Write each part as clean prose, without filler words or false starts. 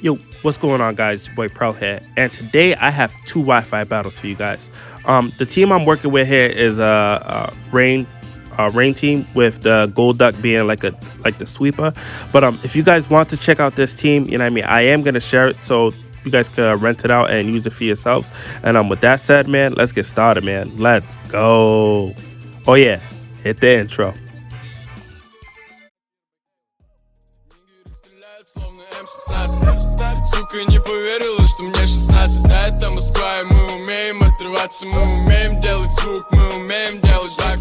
Yo, what's going on, guys? It's your boy Prwell'Z here, and today I have two Wi-Fi battles for you guys. The team I'm working with here is Rain team, with the Golduck being like the sweeper. But if you guys want to check out this team, you know what I mean, I am gonna share it so you guys can rent it out and use it for yourselves. And with that said, man, let's get started, man. Let's go. Oh yeah, hit the intro. Сука, не поверила, что мне 16. А это Москва, и мы умеем отрываться. Мы умеем делать звук, мы умеем делать так.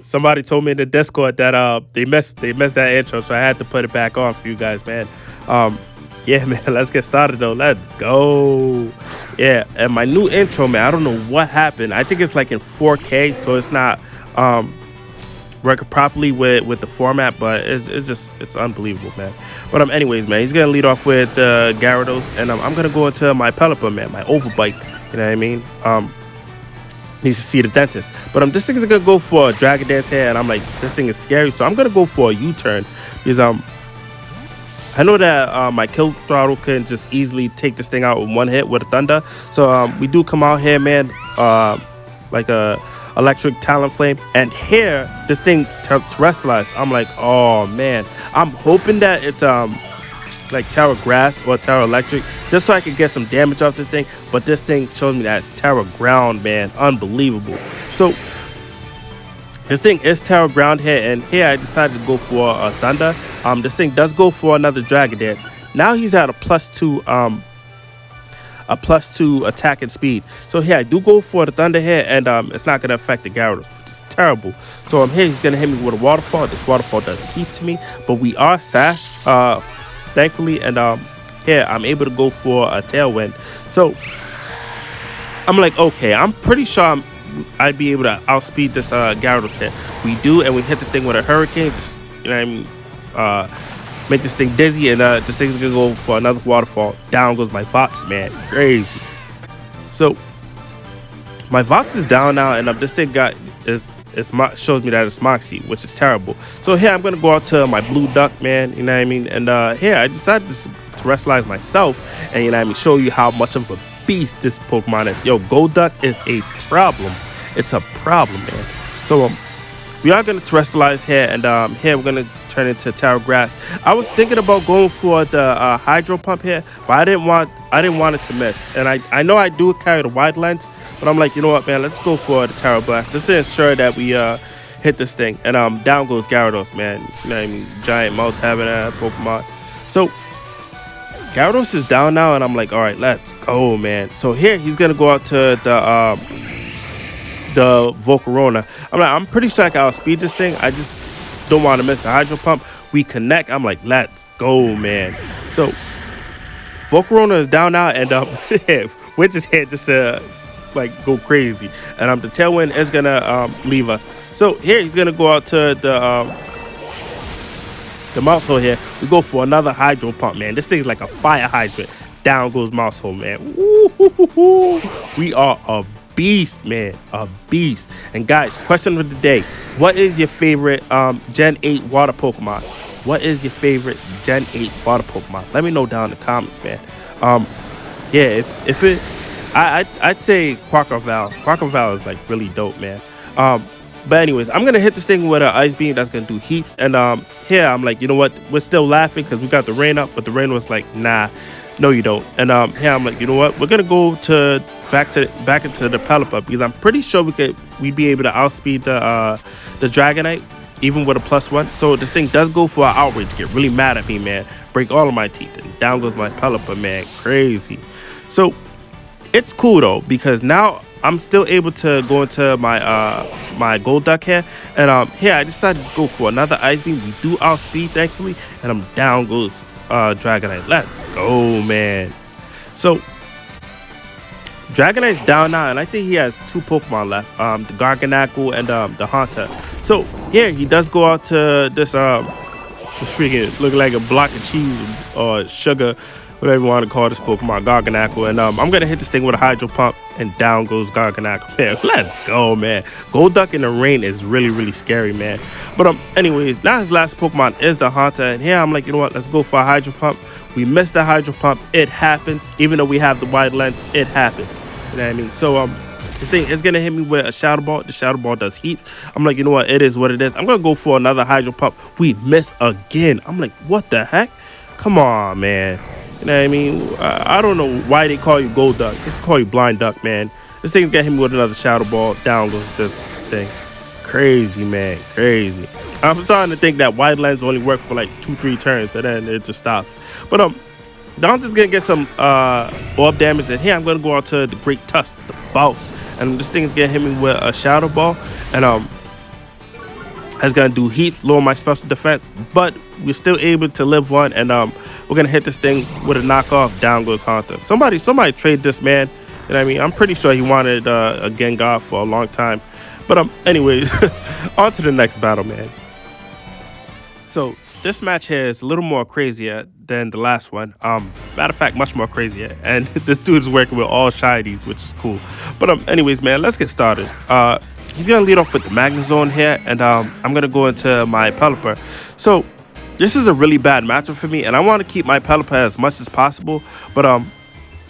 Somebody told me in the Discord that they messed that intro, so I had to put it back on for you guys, man. Yeah, man, let's get started though. Let's go. Yeah, and my new intro, man, I don't know what happened. I think it's like in 4K, so it's not working properly with the format, but it's unbelievable, man. But anyways, man, he's gonna lead off with Gyarados, and I'm gonna go into my Pelipper, man, my overbite. You know what I mean? Needs to see the dentist. But this thing is gonna go for a Dragon Dance here, and I'm like, this thing is scary, so I'm gonna go for a U-turn because I know that my kill throttle can just easily take this thing out with one hit with a Thunder. So we do come out here, man, like a electric Talonflame, and here this thing terrestrialized. I'm like, oh man, I'm hoping that it's like Terra Grass or Terra Electric, just so I can get some damage off this thing. But this thing shows me that it's Terra Ground, man. Unbelievable. So this thing is Terra Ground here, and here I decided to go for a Thunder. This thing does go for another Dragon Dance. Now he's at a +2 attack and speed. So here I do go for the Thunder here, and it's not gonna affect the Gyarados, which is terrible. So here he's gonna hit me with a Waterfall. This Waterfall does keeps me, but we are sashed, thankfully, and here I'm able to go for a Tailwind. So I'm like, okay, I'm pretty sure I'd be able to outspeed this Gyarados here. We do, and we hit this thing with a Hurricane. Just, you know what I mean? Make this thing dizzy, and this thing's gonna go for another Waterfall. Down goes my Vox, man. Crazy. So my Vox is down now, and this thing shows me that it's Moxie, which is terrible. So here I'm gonna go out to my Blue Duck, man. You know what I mean? And here I decided to terrestrialize myself, and you know what I mean, show you how much of a beast this Pokemon is. Yo, Golduck is a problem. It's a problem, man. So we are gonna terrestrialize here, and here we're gonna turn into Terra Grass. I was thinking about going for the Hydro Pump here, but I didn't want it to miss. And I know I do carry the wide lens, but I'm like, you know what, man, let's go for the Terra Blast. Let's ensure that we hit this thing. And down goes Gyarados, man. You know what I mean? Giant mouth having a Pokemon. So Gyarados is down now, and I'm like, all right, let's go, man. So here he's gonna go out to the Volcarona. I'm pretty sure I can outspeed this thing. I just don't want to miss the Hydro Pump. We connect. I'm like, let's go, man. So Volcarona is down now, and with his head just like go crazy, and the Tailwind is gonna leave us. So here he's gonna go out to the Mousehole here. We go for another Hydro Pump, man. This thing's like a fire hydrant. Down goes Mousehole, man. Woo-hoo-hoo-hoo. We are a beast, man, a beast. And guys, question of the day: what is your favorite Gen 8 water Pokemon? What is your favorite Gen 8 water Pokemon? Let me know down in the comments, man. Yeah, if it, I'd say Prwell'Z. Prwell'Z is like really dope, man. But anyways, I'm gonna hit this thing with an Ice Beam that's gonna do heaps. And here I'm like, you know what? We're still laughing because we got the rain up, but the rain was like, nah, no, you don't. And here I'm like, you know what? We're gonna go back into the Pelipper, because I'm pretty sure we'd be able to outspeed the Dragonite even with a +1. So this thing does go for an Outrage, get really mad at me, man. Break all of my teeth, and down goes my Pelipper, man. Crazy. So it's cool though, because now I'm still able to go into my my Golduck here, and here I decided to go for another Ice Beam. We do outspeed, thankfully, and down goes Dragonite. Let's go, man. So Dragonite's down now, and I think he has 2 Pokemon left, the Garganacl and the Haunter. So here he does go out to this freaking look like a block of cheese or sugar whatever you want to call this Pokemon, Garganacl. And I'm gonna hit this thing with a Hydro Pump, and down goes Garganacl. Man, let's go, man. Golduck in the rain is really, really scary, man. But anyways, now his last Pokemon is the Haunter, and here I'm like, you know what? Let's go for a Hydro Pump. We missed the Hydro Pump. It happens. Even though we have the wide lens, it happens. You know what I mean? So the thing is gonna hit me with a Shadow Ball. The Shadow Ball does heat. I'm like, you know what? It is what it is. I'm gonna go for another Hydro Pump. We miss again. I'm like, what the heck? Come on, man. You know what I mean? I don't know why they call you Golduck. Just call you Blind Duck, man. This thing's gonna hit me with another Shadow Ball. Down goes this thing. Crazy, man. Crazy. I'm starting to think that wide lens only work for like 2-3 turns, and then it just stops. But I'm just gonna get some orb damage, and here I'm gonna go out to the Great Tusk, the boss. And this thing is gonna hit me with a Shadow Ball, and it's gonna do heat, lower my special defense, but we're still able to live one, and we're gonna hit this thing with a knockoff. Down goes Haunter. Somebody trade this, man. You know what I mean? I'm pretty sure he wanted a Gengar for a long time. But anyways, on to the next battle, man. So this match here is a little more crazier than the last one. Matter of fact, much more crazier. And this dude is working with all shinies, which is cool. But anyways, man, let's get started. He's gonna lead off with the Magnezone here, and I'm gonna go into my Pelipper. So this is a really bad matchup for me, and I want to keep my Pelipper as much as possible. But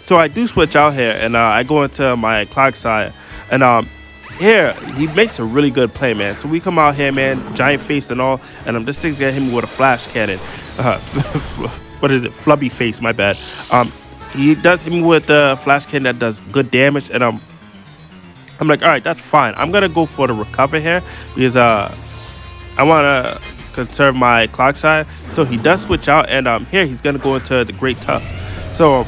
so I do switch out here, and I go into my Clogsire, and here he makes a really good play, man. So we come out here, man, giant face and all, and this thing's gonna hit me with a Flash Cannon. What is it? Flubby face, my bad. He does hit me with the Flash Cannon that does good damage, and I'm like, all right, that's fine. I'm gonna go for the Recover here because I want to conserve my Clogsire. So he does switch out, and here he's gonna go into the Great Tusk. So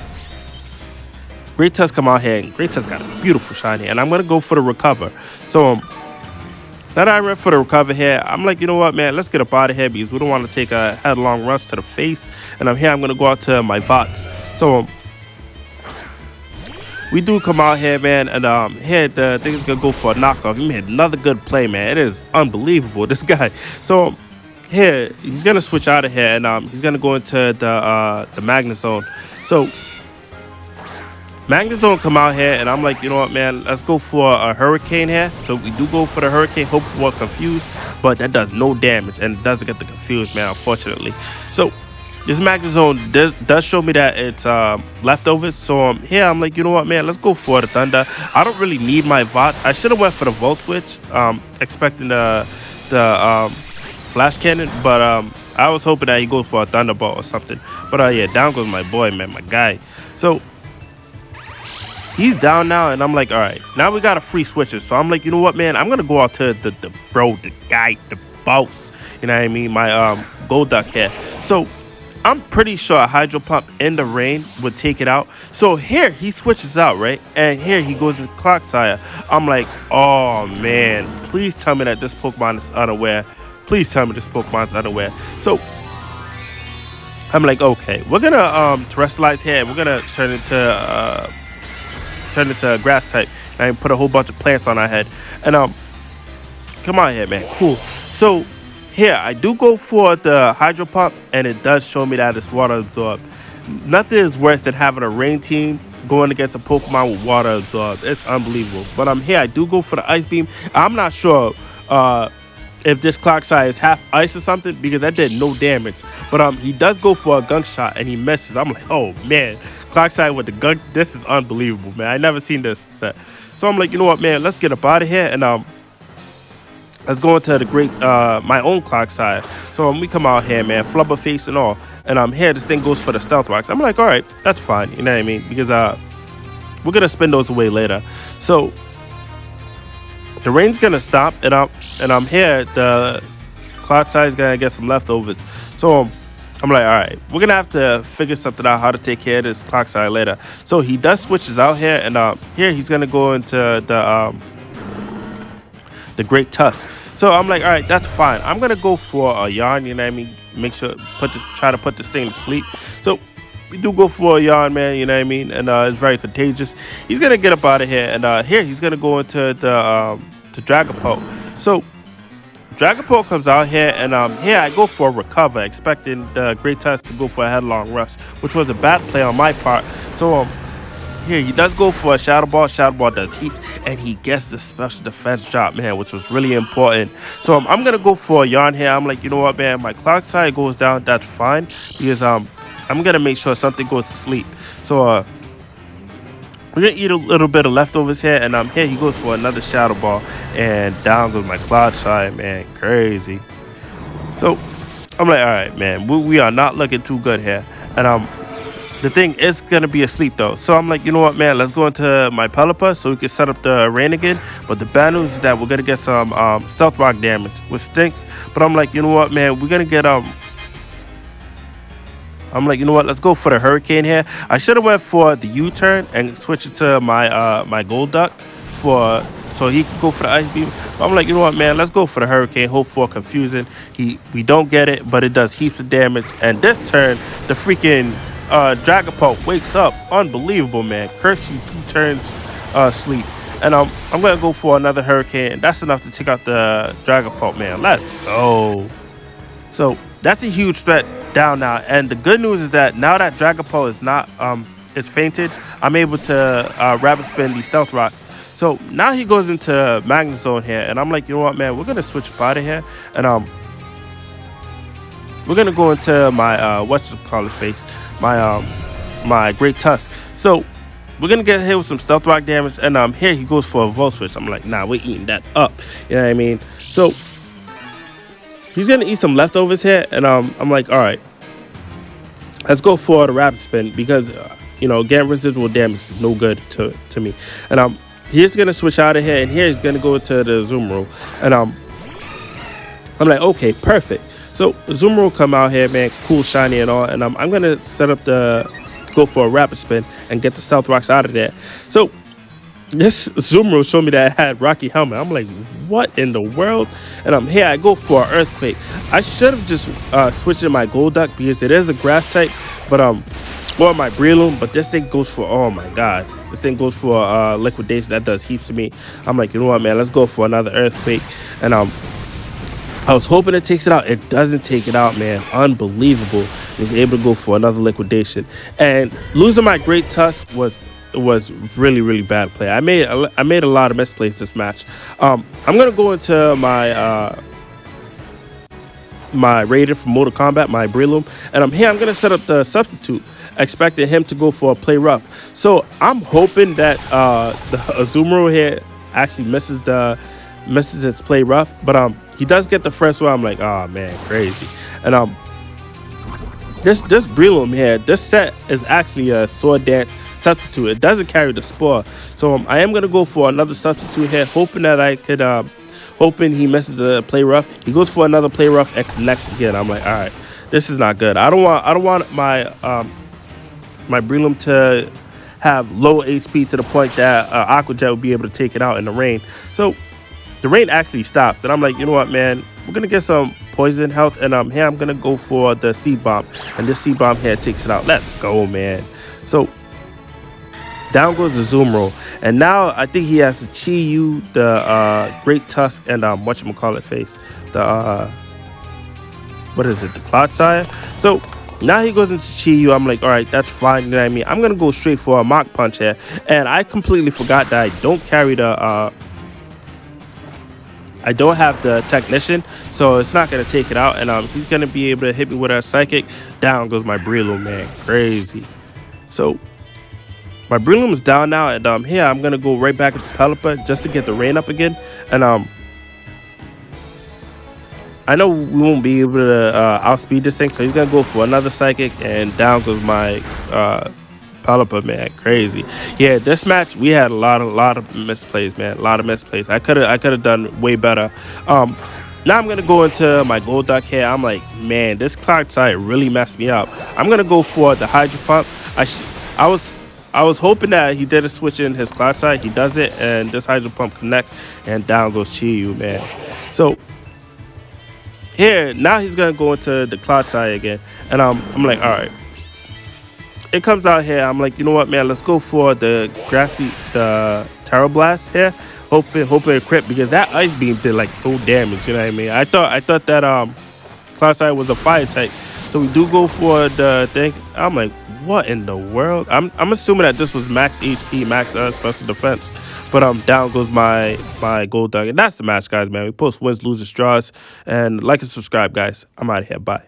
Great Tusk come out here, and Great Tusk got a beautiful shiny, and I'm gonna go for the Recover. So now that I went for the Recover here, I'm like, you know what, man, let's get up out of here because we don't want to take a headlong rush to the face. And I'm gonna go out to my Vox. So we do come out here, man, and here the thing is gonna go for a knockoff. He made another good play, man. It is unbelievable, this guy. So here he's gonna switch out of here, and he's gonna go into the Magnezone. So Magnezone come out here, and I'm like, you know what, man, let's go for a Hurricane here. So we do go for the Hurricane, hope for Confused, but that does no damage, and it doesn't get the Confused, man, unfortunately. So this Magnezone does show me that it's leftovers. So here I'm like, you know what, man, let's go for the Thunder. I don't really need my Vought. I should have went for the Volt Switch, expecting the Flash Cannon, but I was hoping that he goes for a Thunderbolt or something. But yeah, down goes my boy, man, my guy. So he's down now, and I'm like, all right, now we got a free switches. So I'm like, you know what, man, I'm gonna go out to the guy, the boss. You know what I mean? My Golduck here. So I'm pretty sure a Hydro Pump in the rain would take it out. So here he switches out, right? And here he goes to Clogsire. I'm like, oh man, please tell me that this Pokemon is unaware. Please tell me this Pokemon is unaware. So I'm like, okay, we're gonna terrestrialize here. We're gonna turn into a grass type, and put a whole bunch of plants on our head. And come on here, man, cool. So here I do go for the Hydro Pump, and it does show me that it's Water Absorb. Nothing is worse than having a rain team going against a Pokemon with Water Absorb. It's unbelievable. But here I do go for the Ice Beam. I'm not sure if this Clogsire is half ice or something, because that did no damage. But he does go for a Gunk Shot, and he misses. I'm like, oh man, Clogsire with the Gunk, this is unbelievable, man. I never seen this set. So I'm like, you know what, man, let's get up out of here, and let's go into the great my own Clogsire. So we come out here, man, Flubber face and all, and here this thing goes for the Stealth Rocks. I'm like, all right, that's fine, you know what I mean, because we're gonna spin those away later. So the rain's gonna stop, and I'm here. The Clogsire is gonna get some leftovers. So I'm like, all right, we're gonna have to figure something out how to take care of this Clogsire later. So he does switches out here, and here he's gonna go into the Great Tusk. So I'm like, all right, that's fine. I'm gonna go for a Yarn, you know what I mean? Make sure try to put this thing to sleep. So we do go for a Yarn, man, you know what I mean? And it's very contagious. He's gonna get up out of here, and here he's gonna go into the Dragapult. So Dragapult comes out here, and here I go for a recover, expecting the Great Tusk to go for a headlong rush, which was a bad play on my part. So here he does go for a Shadow Ball. Shadow Ball does heat, and he gets the special defense drop, man, which was really important. So I'm gonna go for a yarn here. I'm like, you know what, man, my clock side goes down, that's fine, because I'm gonna make sure something goes to sleep. So we're gonna eat a little bit of leftovers here, and here he goes for another Shadow Ball, and down goes my cloud side, man, crazy. So I'm like, all right, man, we are not looking too good here, and the thing is gonna be asleep though. So I'm like, you know what, man, let's go into my Pelipper so we can set up the rain again. But the bad news is that we're gonna get some stealth rock damage, which stinks. But I'm like, you know what, man, we're gonna get I'm like, you know what, let's go for the Hurricane here. I should have went for the U-turn and switch it to my my Golduck so he can go for the Ice Beam. But I'm like, you know what, man, let's go for the Hurricane. Hope for confusion. We don't get it, but it does heaps of damage. And this turn, the freaking Dragapult wakes up. Unbelievable, man. Curse you 2 turns sleep. And I'm gonna go for another Hurricane. That's enough to take out the Dragapult, man. Let's go. So that's a huge threat down now. And the good news is that now that Dragapult is not is fainted, I'm able to rapid spin the Stealth Rock. So now he goes into Magnet Zone here, and I'm like, you know what, man, we're gonna switch up out of here, and we're gonna go into my my Great Tusk. So we're gonna get hit with some Stealth Rock damage, and here he goes for a Volt Switch. I'm like, nah, we're eating that up. You know what I mean? So he's gonna eat some leftovers here, and I'm like, all right, let's go for the Rapid Spin, because you know, getting residual damage is no good to me. And he's gonna switch out of here, and here he's gonna go to the Zoom and I'm like, okay, perfect. So Zoom come out here, man, cool, shiny and all, and I'm gonna set up go for a Rapid Spin and get the Stealth Rocks out of there. So this Zoom showed me that I had Rocky Helmet. I'm like, what in the world? And here I go for an Earthquake. I should have just switched to my Golduck, because it is a grass type, but or my Breloom, but this thing goes for, oh my god, this thing goes for liquidation. That does heaps to me. I'm like, you know what, man, let's go for another Earthquake. And I was hoping it takes it out. It doesn't take it out, man. Unbelievable. He's able to go for another liquidation. And losing my Great Tusk was really, really bad play. I made a lot of misplays this match. I'm gonna go into my my Raider from Mortal Kombat, my Breloom, and I'm gonna set up the substitute, expecting him to go for a play rough. So I'm hoping that the Azumarill here actually misses its play rough, but he does get the first one. I'm like, oh man, crazy. And this Breloom here, this set is actually a Sword Dance substitute. It doesn't carry the Spore, so I am gonna go for another substitute here, hoping that I could hoping he misses the play rough. He goes for another play rough and connects again. I'm like, all right, this is not good. I don't want my my Breloom to have low HP to the point that Aqua Jet will be able to take it out in the rain. So the rain actually stops, and I'm like, you know what, man, we're gonna get some poison health, and here I'm gonna go for the Seed Bomb, and this Seed Bomb here takes it out. Let's go, man. So down goes the Zoom, and now I think he has to Chi-Yu the Great Tusk and whatchamacallit face, the what is it, the Cloud Sire. So now he goes into Chi-Yu. I'm like, all right, that's fine. You know what I mean? I'm gonna go straight for a Mach Punch here, and I completely forgot that I don't carry the I don't have the Technician, so it's not going to take it out, and he's going to be able to hit me with a Psychic. Down goes my Breloom, man. Crazy. So my Breloom is down now, and here I'm going to go right back into Pelipper just to get the rain up again. And I know we won't be able to outspeed this thing, so he's going to go for another Psychic, and down goes my Pelipper, man. Crazy. Yeah, this match we had a lot of misplays, man. A lot of misplays. I could have done way better. Now I'm gonna go into my Golduck here. I'm like, man, this Cloud Side really messed me up. I'm gonna go for the Hydro Pump. I was hoping that he didn't switch in his Cloud Side. He does it, and this Hydro Pump connects, and down goes Chi-Yu, man. So here now he's gonna go into the Cloud Side again, and I'm like, all right. It comes out here. I'm like, you know what, man? Let's go for the Terra Blast here, hoping it crit, because that ice beam did like no damage. You know what I mean? I thought that Cloud was a fire type. So we do go for the thing. I'm like, what in the world? I'm assuming that this was max HP, max special defense. But down goes my Golduck. And that's the match, guys, man. We post wins, losers, draws. And like and subscribe, guys. I'm out of here. Bye.